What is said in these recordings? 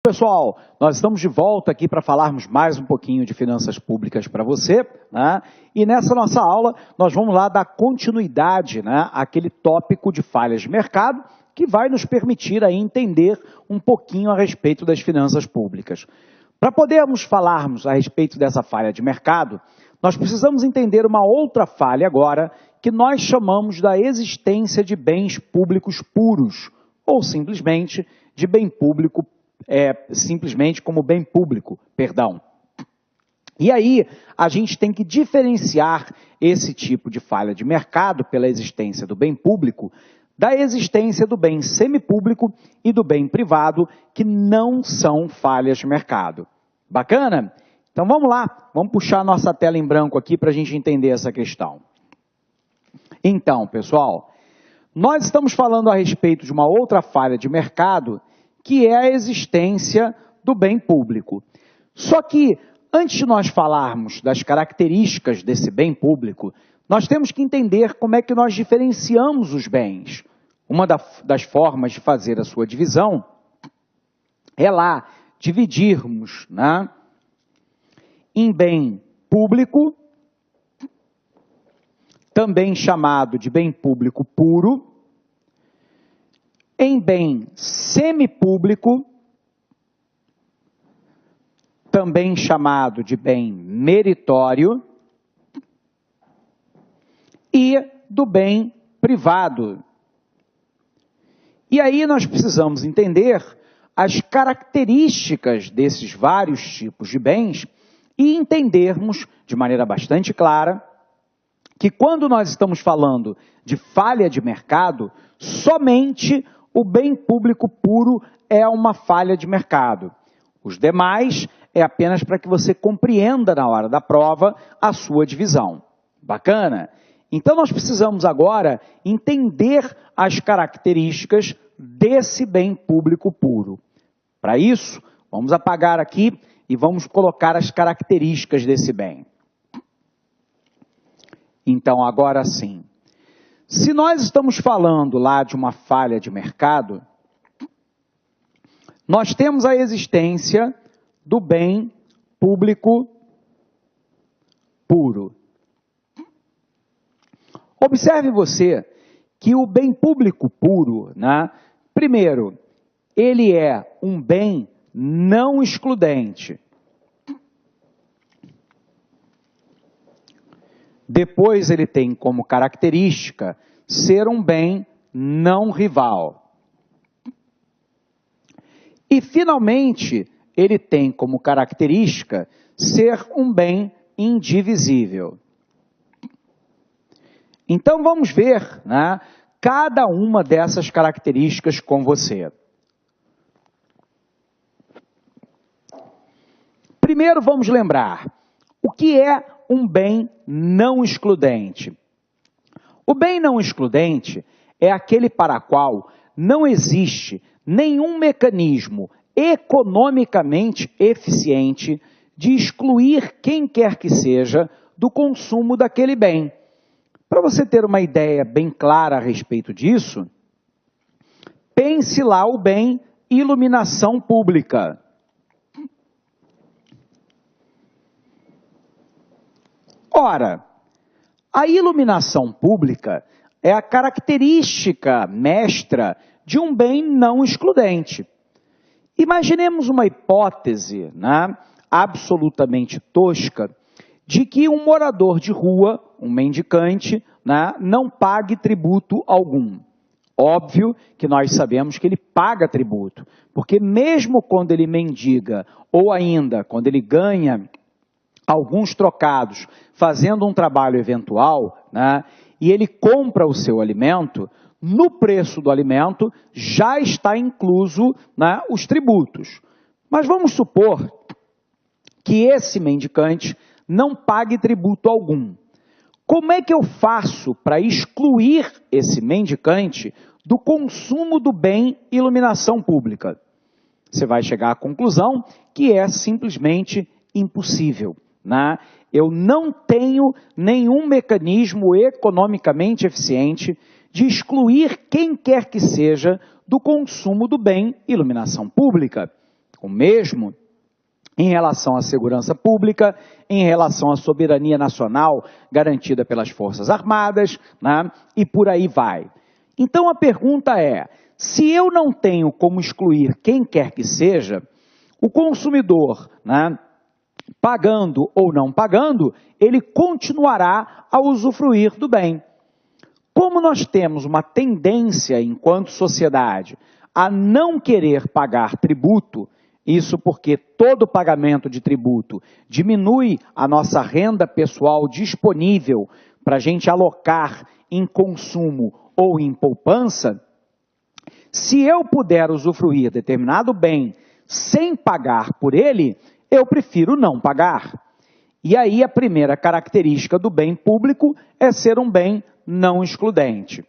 Pessoal, nós estamos de volta aqui para falarmos mais um pouquinho de finanças públicas para você, né? E nessa nossa aula nós vamos lá dar continuidade, né, àquele tópico de falhas de mercado que vai nos permitir aí entender um pouquinho a respeito das finanças públicas. Para podermos falarmos a respeito dessa falha de mercado, nós precisamos entender uma outra falha agora que nós chamamos da existência de bens públicos puros, ou simplesmente de bem público simplesmente como bem público, perdão. E aí, a gente tem que diferenciar esse tipo de falha de mercado pela existência do bem público da existência do bem semipúblico e do bem privado, que não são falhas de mercado. Bacana? Então vamos lá, vamos puxar a nossa tela em branco aqui para a gente entender essa questão. Então, pessoal, nós estamos falando a respeito de uma outra falha de mercado, que é a existência do bem público. Só que, antes de nós falarmos das características desse bem público, nós temos que entender como é que nós diferenciamos os bens. Uma das formas de fazer a sua divisão é lá dividirmos, né, em bem público, também chamado de bem público puro, em bem semipúblico, também chamado de bem meritório, e do bem privado. E aí nós precisamos entender as características desses vários tipos de bens e entendermos de maneira bastante clara que quando nós estamos falando de falha de mercado, somente o bem público puro é uma falha de mercado. Os demais é apenas para que você compreenda na hora da prova a sua divisão. Bacana? Então nós precisamos agora entender as características desse bem público puro. Para isso, vamos apagar aqui e vamos colocar as características desse bem. Então agora sim. Se nós estamos falando lá de uma falha de mercado, nós temos a existência do bem público puro. Observe você que o bem público puro, né, primeiro, ele é um bem não excludente. Depois ele tem como característica ser um bem não rival. E finalmente ele tem como característica ser um bem indivisível. Então vamos ver, né, cada uma dessas características com você. Primeiro vamos lembrar o que é um bem não excludente. O bem não excludente é aquele para qual não existe nenhum mecanismo economicamente eficiente de excluir quem quer que seja do consumo daquele bem. Para você ter uma ideia bem clara a respeito disso, pense lá o bem iluminação pública. Ora, a iluminação pública é a característica mestra de um bem não excludente. Imaginemos uma hipótese, né, absolutamente tosca, de que um morador de rua, um mendicante, né, não pague tributo algum. Óbvio que nós sabemos que ele paga tributo, porque mesmo quando ele mendiga, ou ainda quando ele ganha alguns trocados fazendo um trabalho eventual, né, e ele compra o seu alimento, no preço do alimento já está incluso, né, os tributos. Mas vamos supor que esse mendicante não pague tributo algum. Como é que eu faço para excluir esse mendicante do consumo do bem iluminação pública? Você vai chegar à conclusão que é simplesmente impossível, né? Eu não tenho nenhum mecanismo economicamente eficiente de excluir quem quer que seja do consumo do bem iluminação pública. O mesmo em relação à segurança pública, em relação à soberania nacional garantida pelas Forças Armadas, né? E por aí vai. Então a pergunta é, se eu não tenho como excluir quem quer que seja, o consumidor, né, pagando ou não pagando, ele continuará a usufruir do bem. Como nós temos uma tendência, enquanto sociedade, a não querer pagar tributo, isso porque todo pagamento de tributo diminui a nossa renda pessoal disponível para a gente alocar em consumo ou em poupança, se eu puder usufruir determinado bem sem pagar por ele, eu prefiro não pagar. E aí a primeira característica do bem público é ser um bem não excludente.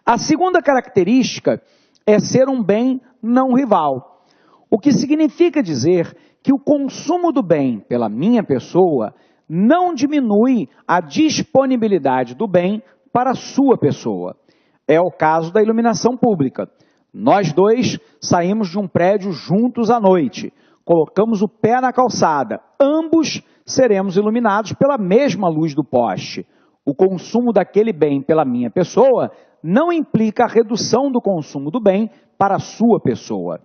A segunda característica é ser um bem não rival, o que significa dizer que o consumo do bem pela minha pessoa não diminui a disponibilidade do bem para a sua pessoa. É o caso da iluminação pública. Nós dois saímos de um prédio juntos à noite, colocamos o pé na calçada, ambos seremos iluminados pela mesma luz do poste. O consumo daquele bem pela minha pessoa não implica a redução do consumo do bem para a sua pessoa.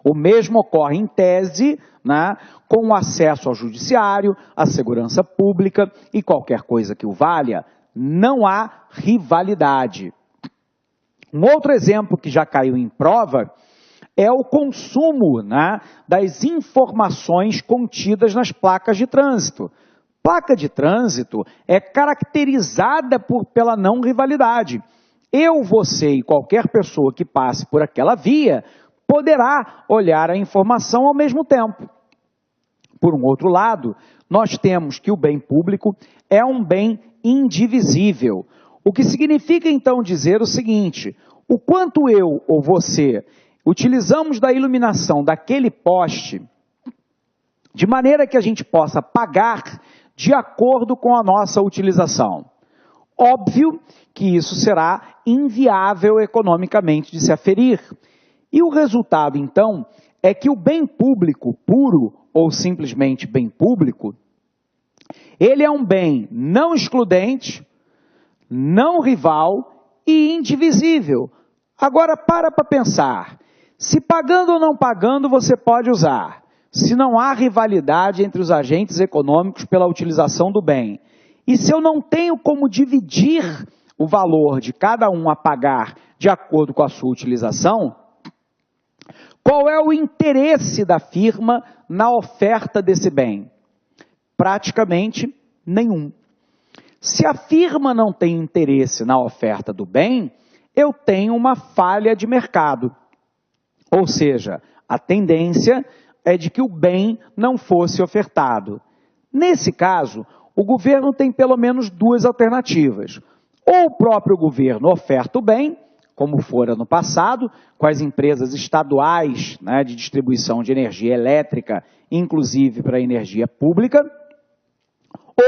O mesmo ocorre em tese, né, com o acesso ao judiciário, à segurança pública e qualquer coisa que o valha. Não há rivalidade. Um outro exemplo que já caiu em prova é o consumo, né, das informações contidas nas placas de trânsito. Placa de trânsito é caracterizada pela não rivalidade. Eu, você e qualquer pessoa que passe por aquela via poderá olhar a informação ao mesmo tempo. Por um outro lado, nós temos que o bem público é um bem indivisível, o que significa então dizer o seguinte: o quanto eu ou você utilizamos da iluminação daquele poste, de maneira que a gente possa pagar de acordo com a nossa utilização. Óbvio que isso será inviável economicamente de se aferir. E o resultado, então, é que o bem público puro, ou simplesmente bem público, ele é um bem não excludente, não rival e indivisível. Agora, para pensar. Se pagando ou não pagando, você pode usar. Se não há rivalidade entre os agentes econômicos pela utilização do bem. E se eu não tenho como dividir o valor de cada um a pagar de acordo com a sua utilização, qual é o interesse da firma na oferta desse bem? Praticamente nenhum. Se a firma não tem interesse na oferta do bem, eu tenho uma falha de mercado. Ou seja, a tendência é de que o bem não fosse ofertado. Nesse caso, o governo tem pelo menos duas alternativas. Ou o próprio governo oferta o bem, como fora no passado, com as empresas estaduais, né, de distribuição de energia elétrica, inclusive para a energia pública,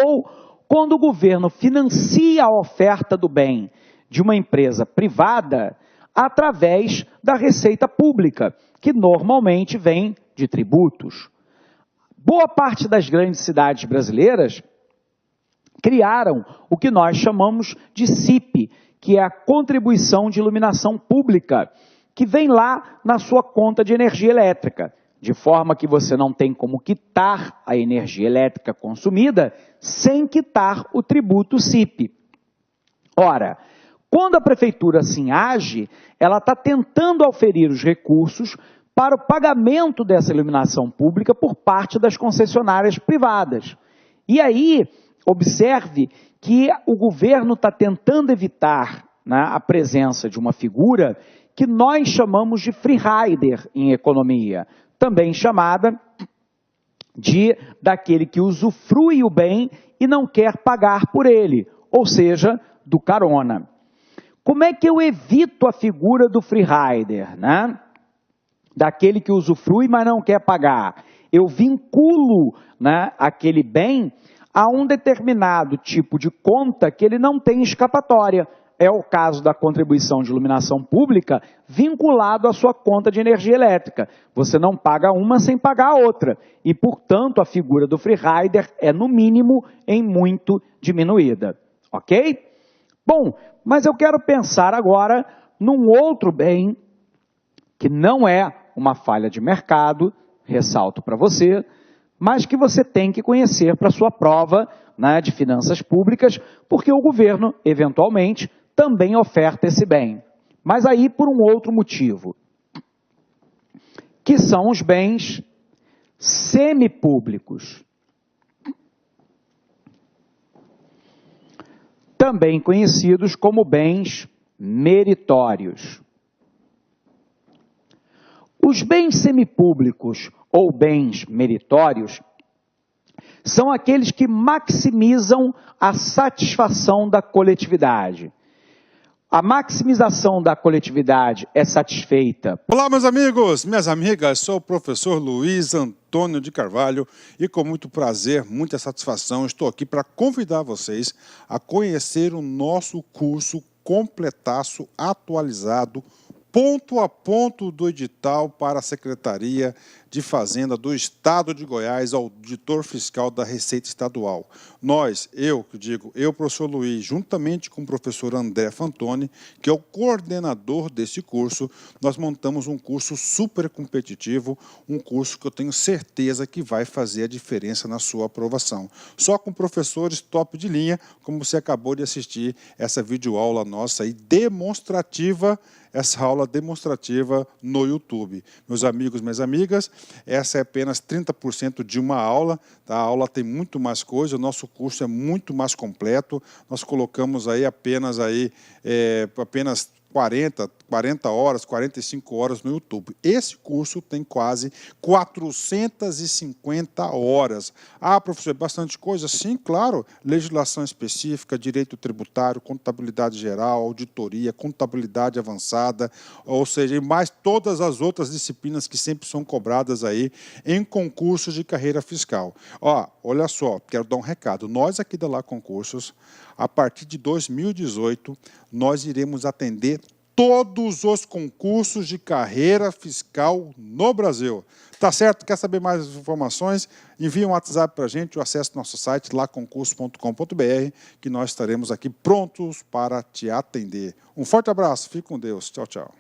ou quando o governo financia a oferta do bem de uma empresa privada através da receita pública, que normalmente vem de tributos. Boa parte das grandes cidades brasileiras criaram o que nós chamamos de CIP, que é a Contribuição de Iluminação Pública, que vem lá na sua conta de energia elétrica, de forma que você não tem como quitar a energia elétrica consumida sem quitar o tributo CIP. Ora, quando a prefeitura assim age, ela está tentando oferir os recursos para o pagamento dessa iluminação pública por parte das concessionárias privadas. E aí, observe que o governo está tentando evitar, né, a presença de uma figura que nós chamamos de free rider em economia, também chamada daquele que usufrui o bem e não quer pagar por ele, ou seja, do carona. Como é que eu evito a figura do free rider, né? Daquele que usufrui, mas não quer pagar? Eu vinculo, né, aquele bem a um determinado tipo de conta que ele não tem escapatória. é o caso da contribuição de iluminação pública vinculado à sua conta de energia elétrica. Você não paga uma sem pagar a outra. E, portanto, a figura do free rider é, no mínimo, em muito diminuída. Ok? Bom, mas eu quero pensar agora num outro bem que não é uma falha de mercado, ressalto para você, mas que você tem que conhecer para sua prova, né, de finanças públicas, porque o governo, eventualmente, também oferta esse bem. Mas aí por um outro motivo, que são os bens semipúblicos. Também conhecidos como bens meritórios. Os bens semipúblicos ou bens meritórios são aqueles que maximizam a satisfação da coletividade. A maximização da coletividade é satisfeita. Olá, meus amigos, minhas amigas, sou o professor Luiz Antônio de Carvalho e com muito prazer, muita satisfação, estou aqui para convidar vocês a conhecer o nosso curso completaço, atualizado, ponto a ponto do edital para a Secretaria de Fazenda do Estado de Goiás, auditor fiscal da Receita Estadual. Nós, eu, professor Luiz, juntamente com o professor André Fantoni, que é o coordenador desse curso, nós montamos um curso super competitivo, um curso que eu tenho certeza que vai fazer a diferença na sua aprovação. Só com professores top de linha, como você acabou de assistir essa videoaula nossa aí, demonstrativa, essa aula demonstrativa no YouTube. Meus amigos, minhas amigas, essa é apenas 30% de uma aula, tá? A aula tem muito mais coisa, o nosso curso é muito mais completo, nós colocamos aí apenas 40 horas, 45 horas no YouTube. Esse curso tem quase 450 horas. Ah, professor, é bastante coisa? Sim, claro. Legislação específica, direito tributário, contabilidade geral, auditoria, contabilidade avançada, ou seja, e mais todas as outras disciplinas que sempre são cobradas aí em concursos de carreira fiscal. Ó, olha só, quero dar um recado. Nós aqui da Lá Concursos, a partir de 2018, nós iremos atender todos os concursos de carreira fiscal no Brasil. Tá certo? Quer saber mais informações? Envie um WhatsApp para a gente ou acesse nosso site laconcurso.com.br que nós estaremos aqui prontos para te atender. Um forte abraço, fique com Deus. Tchau, tchau.